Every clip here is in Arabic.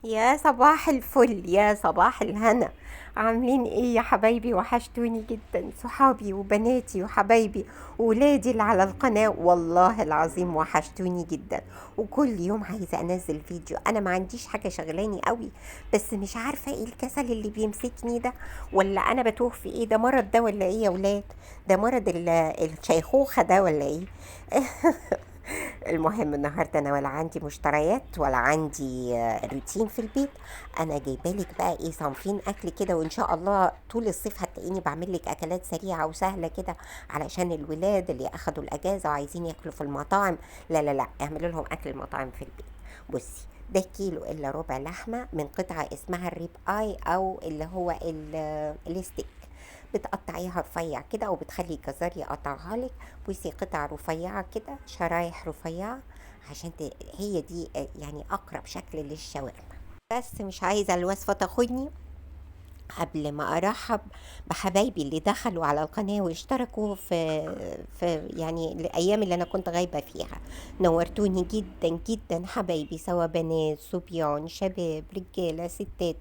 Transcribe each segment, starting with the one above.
يا صباح الفل، يا صباح الهنا. عاملين ايه يا حبايبي؟ وحشتوني جدا، صحابي وبناتي وحبايبي وولادي اللي على القناة، والله العظيم وحشتوني جدا. وكل يوم عايزة انزل فيديو، انا ما عنديش حاجة شغلاني قوي، بس مش عارفة ايه الكسل اللي بيمسكني ده، ولا انا بتوه في ايه؟ ده مرض ده ولا ايه يا ولاد؟ ده مرض الشيخوخة ده ولا ايه؟ المهم النهارده انا ولا عندي مشتريات ولا عندي روتين في البيت. انا جايبالك بقى ايه، صنفين اكل كده، وان شاء الله طول الصيف هتلاقيني بعمل لك اكلات سريعه وسهله كده، علشان الولاد اللي اخدوا الاجازه وعايزين ياكلوا في المطاعم. لا لا لا، اعملوا لهم اكل المطاعم في البيت. بصي، ده كيلو الا ربع لحمه من قطعه اسمها الريب اي، او اللي هو الستيك. بتقطعيها رفيع كده، وبتخلي الجزار يقطعها لك. بصي، قطع رفيعة كده، شرايح رفيعة، عشان هي دي يعني أقرب شكل للشاورما. بس مش عايزة الوصفة تاخدني قبل ما أرحب بحبايبي اللي دخلوا على القناة واشتركوا في يعني الأيام اللي أنا كنت غايبة فيها. نورتوني جدا جدا حبايبي، سواء بنات صبيان شباب رجالة ستات.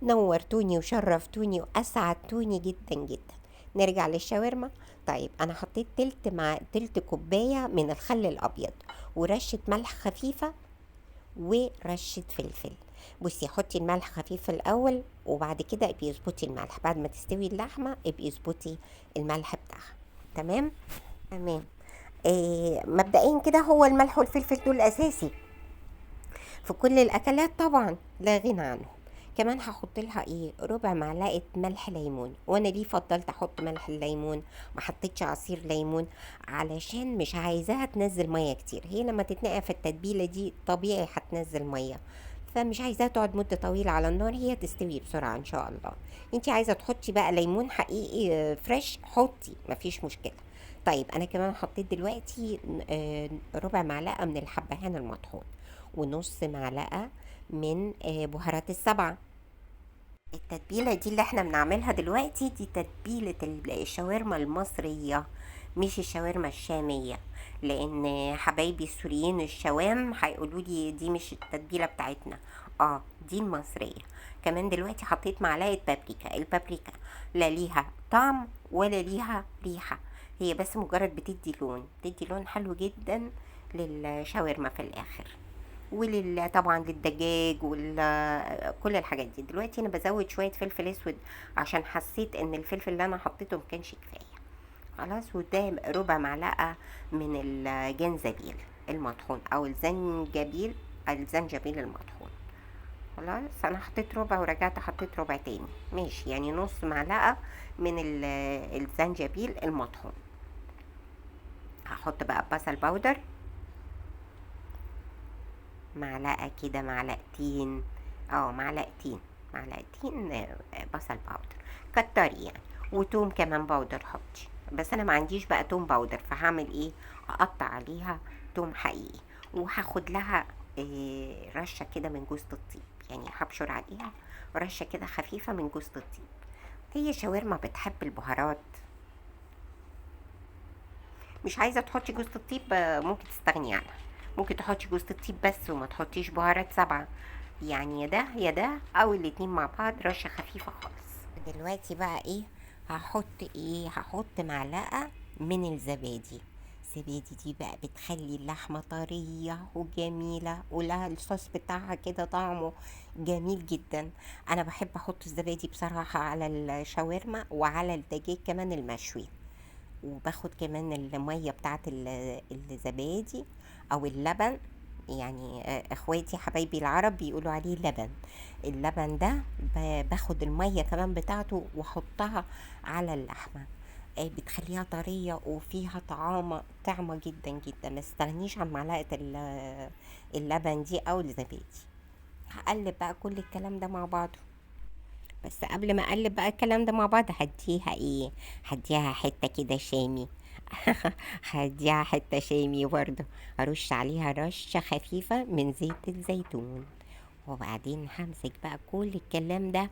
نورتوني وشرفتوني وأسعدتوني جدا جدا. نرجع للشاورما. طيب، أنا حطيت تلت مع تلت كوباية من الخل الأبيض، ورشة ملح خفيفة، ورشة فلفل. بصي، حطي الملح خفيف في الأول، وبعد كده ابقي اظبطي الملح بعد ما تستوي اللحمة، ابقي اظبطي الملح بتاعها. تمام. تمام. مبدئيا كده، هو الملح والفلفل دول أساسي في كل الأكلات طبعا، لا غنى عنهم. كمان هحط لها ايه، ربع معلقه ملح ليمون. وانا ليه فضلت احط ملح الليمون، ما حطيتش عصير ليمون؟ علشان مش عايزاها تنزل ميه كتير. هي لما تتنقع في التتبيله دي طبيعي هتنزل ميه، فمش عايزاها تقعد مده طويله على النار، هي تستوي بسرعه ان شاء الله. انتي عايزه تحطي بقى ليمون حقيقي فريش، حطي، مفيش مشكله. طيب، انا كمان حطيت دلوقتي ربع معلقه من الحبهان المطحون، ونص معلقة من بهارات السبعة. التتبيلة دي اللي احنا بنعملها دلوقتي، دي تتبيلة الشاورما المصرية، مش الشاورما الشامية. لان حبايبي السوريين الشوام هيقولوا لي دي مش التتبيلة بتاعتنا. اه، دي المصرية. كمان دلوقتي حطيت معلقة بابريكا. البابريكا لا ليها طعم ولا ليها ريحة، هي بس مجرد بتدي لون حلو جدا للشاورما في الاخر. طبعا للدجاج كل الحاجات دي. دلوقتي انا بزود شويه فلفل اسود، عشان حسيت ان الفلفل اللي انا حطيته مكانش كفايه. خلاص. وده ربع معلقه من الجنزبيل المطحون، او الزنجبيل المطحون. خلاص، انا حطيت ربع ورجعت حطيت ربع تاني، ماشي، يعني نص معلقه من الزنجبيل المطحون. هحط بقى بصل باودر، معلقة كده، معلقتين، معلقتين بصل باودر، كتري يعني. وتوم كمان باودر حطي، بس انا ما عنديش بقى توم باودر، فهعمل ايه، اقطع عليها توم حقيقي. وهاخد لها رشة كده من جوز الطيب، يعني هبشر عليها رشة كده خفيفة من جوز الطيب. هي شاورما بتحب البهارات. مش عايزة تحطي جوز الطيب ممكن تستغني عنها، ممكن تحطي جوز الطيب بس وما تحطيش بهارات سبعة، يعني يا ده يا ده، او الاتنين مع بعض، رشة خفيفة خالص. دلوقتي بقى ايه، هحط معلقة من الزبادي. الزبادي دي بقى بتخلي اللحمة طرية وجميلة، ولها الصوص بتاعها كده طعمه جميل جدا. انا بحب احط الزبادي بصراحة على الشاورما وعلى الدجاج كمان المشوي. وباخد كمان المية بتاعت الزبادي او اللبن، يعني اخواتي حبايبي العرب بيقولوا عليه لبن. اللبن ده باخد المية كمان بتاعته واحطها على اللحمة. بتخليها طرية وفيها طعمة جدا جدا. ما استغنيش عن معلقة اللبن دي او الزبادي. هقلب بقى كل الكلام ده مع بعضه. بس قبل ما اقلب بقى الكلام ده مع بعض، هديها حته كده شامي. هديها حته شامي برضه. ارش عليها رشه خفيفه من زيت الزيتون. وبعدين همسك بقى كل الكلام ده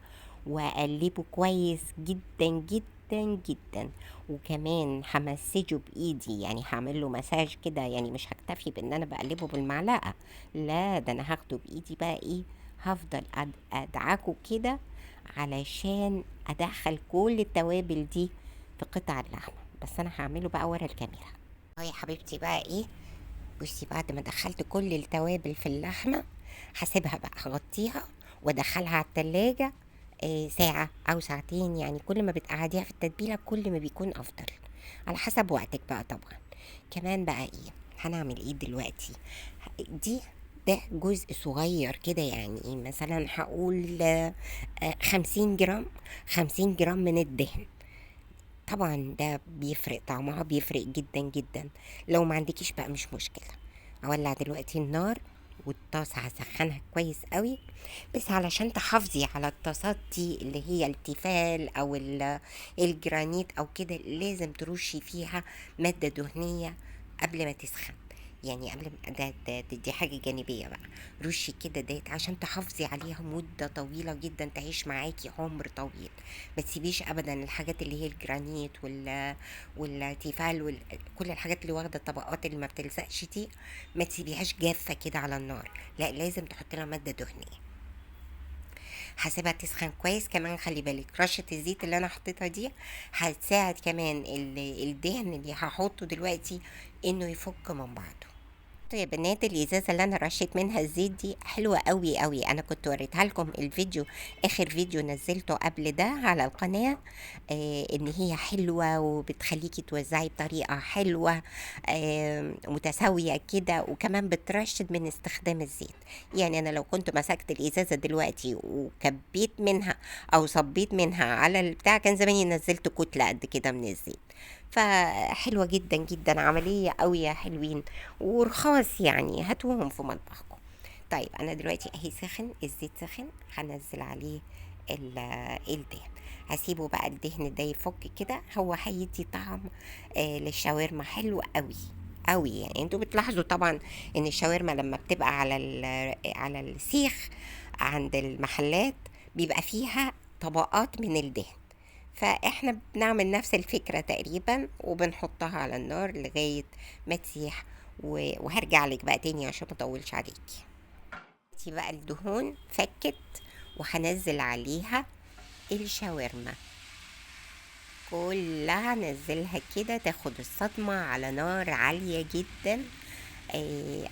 واقلبه كويس جدا جدا جدا. وكمان همسجه بايدي، يعني هعمل له مساج كده، يعني مش هكتفي بان انا بقلبه بالمعلقه، لا، ده انا هاخده بايدي بقى ايه، هفضل ادعكه كده علشان ادخل كل التوابل دي في قطع اللحمه. بس انا هعمله بقى ورا الكاميرا. اهو يا حبيبتي بقى ايه، بصي بعد ما دخلت كل التوابل في اللحمه هسيبها بقى، هغطيها وادخلها على التلاجة ساعة أو ساعتين. يعني كل ما بتقعديها في التتبيلة كل ما بيكون أفضل، على حسب وقتك بقى طبعا. كمان بقى ايه هنعمل ايه دلوقتي؟ دي ده جزء صغير كده، يعني مثلا هقول 50 جرام، 50 جرام من الدهن. طبعا ده بيفرق، طعمها بيفرق جدا جدا. لو ما عندكيش بقى مش مشكلة، اولع دلوقتي النار والطاسة هسخنها كويس قوي. بس علشان تحافظي على الطاسات دي اللي هي التيفال او الجرانيت او كده، لازم ترشي فيها مادة دهنية قبل ما تسخن. يعني قبل ما دي حاجة جانبية بقى. رشي كده ديت عشان تحافظي عليها مدة طويلة جدا، تعيش معاكي عمر طويل. ما تسيبيش ابدا الحاجات اللي هي الجرانيت والتيفال كل الحاجات اللي واخدة الطبقات اللي ما بتلزقش دي، ما تسيبيهاش جافة كده على النار، لا لازم تحطي لها مادة دهنية. هسيبها تسخن كويس. كمان خلي بالك رشة الزيت اللي انا حطيتها دي هتساعد كمان الدهن اللي هحطه دلوقتي انه يفك من بعضه. يا بنات الازازه اللي انا رشيت منها الزيت دي حلوه قوي قوي. انا كنت وريتها لكم الفيديو، اخر فيديو نزلته قبل ده على القناه. ان هي حلوه وبتخليكي توزعي بطريقه حلوه متساويه كده، وكمان بترشد من استخدام الزيت. يعني انا لو كنت مسكت الازازه دلوقتي وكبيت منها او صبيت منها على البتاع كان زماني نزلت كتله قد كده من الزيت. فحلوه جدا جدا، عمليه قوي يا حلوين، ورخاص يعني، هاتوهم في مطبخكم. طيب انا دلوقتي اهي سخن الزيت، سخن هنزل عليه الدهن. هسيبه بقى الدهن ده يفك كده، هو هيدي طعم للشاورما حلو قوي قوي. يعني انتوا بتلاحظوا طبعا ان الشاورما لما بتبقى على السيخ عند المحلات بيبقى فيها طبقات من الدهن، فاحنا بنعمل نفس الفكرة تقريبا وبنحطها على النار لغاية ما تسيح. وهرجع لك بقى تاني عشان ما اطولش عليكي. دي بقى الدهون فكت وهنزل عليها الشاورما كلها، نزلها كده تاخد الصدمة على نار عالية جدا.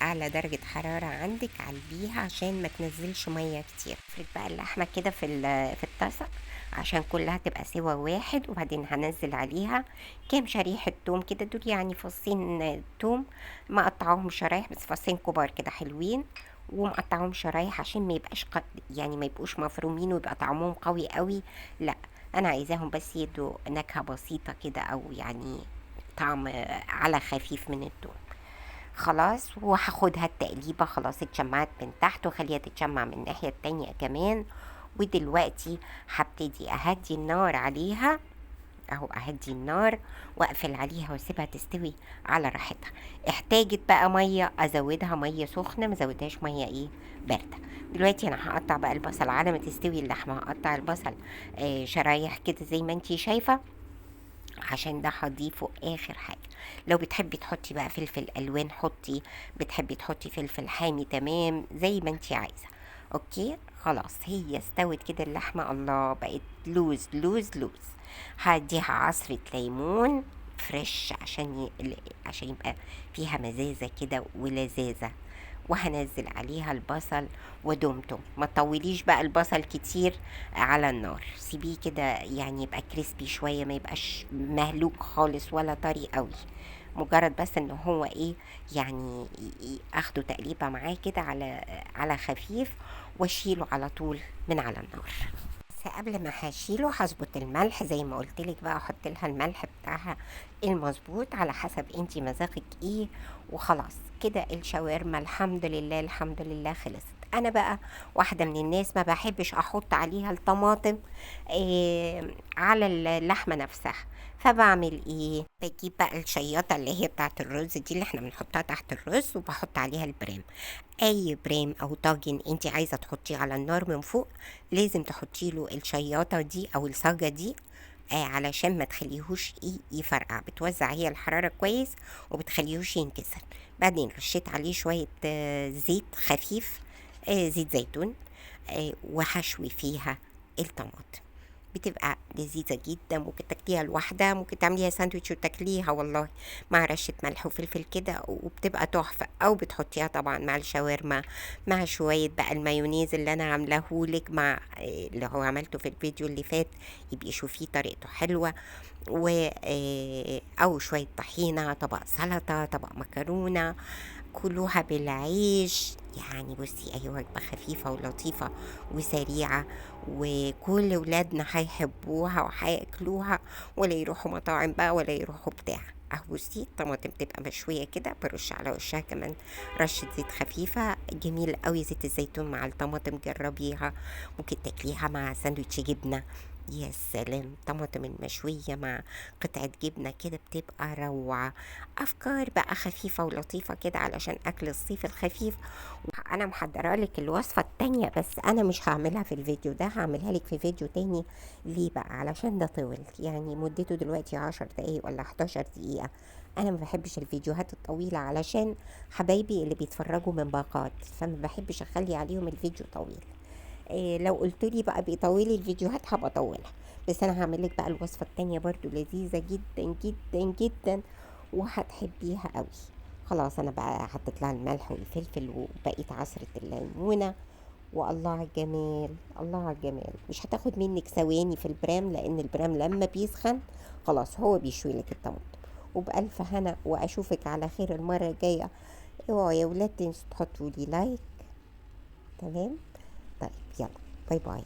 اعلى درجة حرارة عندك علبيها عشان ما تنزلش مية كتير. افرد بقى اللحمة كده في الطاسة عشان كلها تبقى سوا واحد، وبعدين هنزل عليها كام شريحة توم كده، دول يعني فصين توم مقطعوهم شرايح، بس فصين كبار كده حلوين، ومقطعوهم شرايح عشان ما يبقاش يعني ما يبقوش مفرومين ويبقى طعمهم قوي قوي. لا انا عايزاهم بس يدوا نكهة بسيطة كده، او يعني طعم على خفيف من التوم. خلاص وهاخدها التقليبة، خلاص اتشمعت من تحت وخليها تتشمع من الناحية التانية كمان. ودلوقتي هبتدي اهدي النار عليها، اهو اهدي النار واقفل عليها واسيبها تستوي على راحتها. احتاجت بقى ميه ازودها ميه سخنه، مزودهاش ميه ايه بارده. دلوقتي انا هقطع بقى البصل على ما تستوي اللحمه، هقطع البصل شرايح كده زي ما انتي شايفه، عشان ده هضيفه اخر حاجه. لو بتحبي تحطي بقى فلفل الوان حطي، بتحبي تحطي فلفل حامي تمام زي ما انتي عايزه. اوكي خلاص هي استوت كده اللحمه، الله بقت لوز لوز لوز. هديها عصره ليمون فريش عشان يبقى فيها مزازه كده ولذاذه. وهنزل عليها البصل ودمته. ما تطوليش بقى البصل كتير على النار، سيبيه كده يعني يبقى كريسبي شويه، ما يبقاش مهلوك خالص ولا طري قوي. مجرد بس ان هو ايه يعني اخده تقليبه معاه كده على خفيف، واشيله على طول من على النار. بس قبل ما هشيله هظبط الملح زي ما قلت لك بقى، احط لها الملح بتاعها المظبوط على حسب انتي مذاقك ايه. وخلاص كده الشاورما الحمد لله الحمد لله خلصت. انا بقى واحده من الناس ما بحبش احط عليها الطماطم على اللحمه نفسها. فبعمل ايه؟ بجيب بقى الشياطه اللي هي بتاعت الرز دي اللي احنا بنحطها تحت الرز، وبحط عليها البريم. اي بريم او طاجن انت عايزه تحطيه على النار من فوق لازم تحطي له الشياطه دي او الصاجه دي، علشان ما تخليهوش يفرقع. بتوزع هي الحراره كويس وبتخليهوش ينكسر. بعدين رشيت عليه شويه زيت خفيف، زيت زيتون. وهشوي فيها الطماطم. بتبقى لذيذة جدا، ممكن تاكليها لوحدها، ممكن تعمليها ساندوتش وتاكليها والله مع رشة ملح وفلفل كده، وبتبقى تحفة. او بتحطيها طبعا مع الشاورما، مع شوية بقى المايونيز اللي انا عاملاهولك، مع اللي هو عملته في الفيديو اللي فات، يبقى شوفيه طريقته حلوة. و او شوية طحينة، طبق سلطة، طبق مكرونة، كلوها بالعيش. يعني بصي اي وجبة خفيفة ولطيفة وسريعة، وكل ولادنا هيحبوها وهياكلوها، ولا يروحوا مطاعم بقى ولا يروحوا بتاع. اهو بصي الطماطم تبقى مشوية كده، برش على وشها كمان رشة زيت خفيفة، جميل قوي زيت الزيتون مع الطماطم، جربيها. ممكن تاكليها مع ساندوتش جبنة، يا سلام. طماطم المشوية مع قطعة جبنة كده بتبقى روعة. أفكار بقى خفيفة ولطيفة كده علشان أكل الصيف الخفيف. أنا محضرة لك الوصفة التانية، بس أنا مش هعملها في الفيديو ده، هعملها لك في فيديو تاني. ليه بقى؟ علشان ده طول، يعني مدته دلوقتي 10 دقايق ولا 11 دقيقة. أنا ما بحبش الفيديوهات الطويلة علشان حبايبي اللي بيتفرجوا من باقات، فما بحبش أخلي عليهم الفيديو طويل. إيه لو قلت لي بقى بيطولي الفيديوهات هبقى اطولها. بس انا هعمل لك بقى الوصفه التانية برضو لذيذه جدا جدا جدا، وهتحبيها قوي. خلاص انا بقى حطيت لها الملح والفلفل وبقيه عصره الليمونه. والله على الجمال، الله على الجمال. مش هتاخد منك ثواني في البرام، لان البرام لما بيسخن خلاص هو بيشوي لك الطماطم. وبألف هنا، واشوفك على خير المره الجايه. اوعوا يا ولاد تنسوا تحطوا لي لايك. تمام. طيب يلا، باي باي.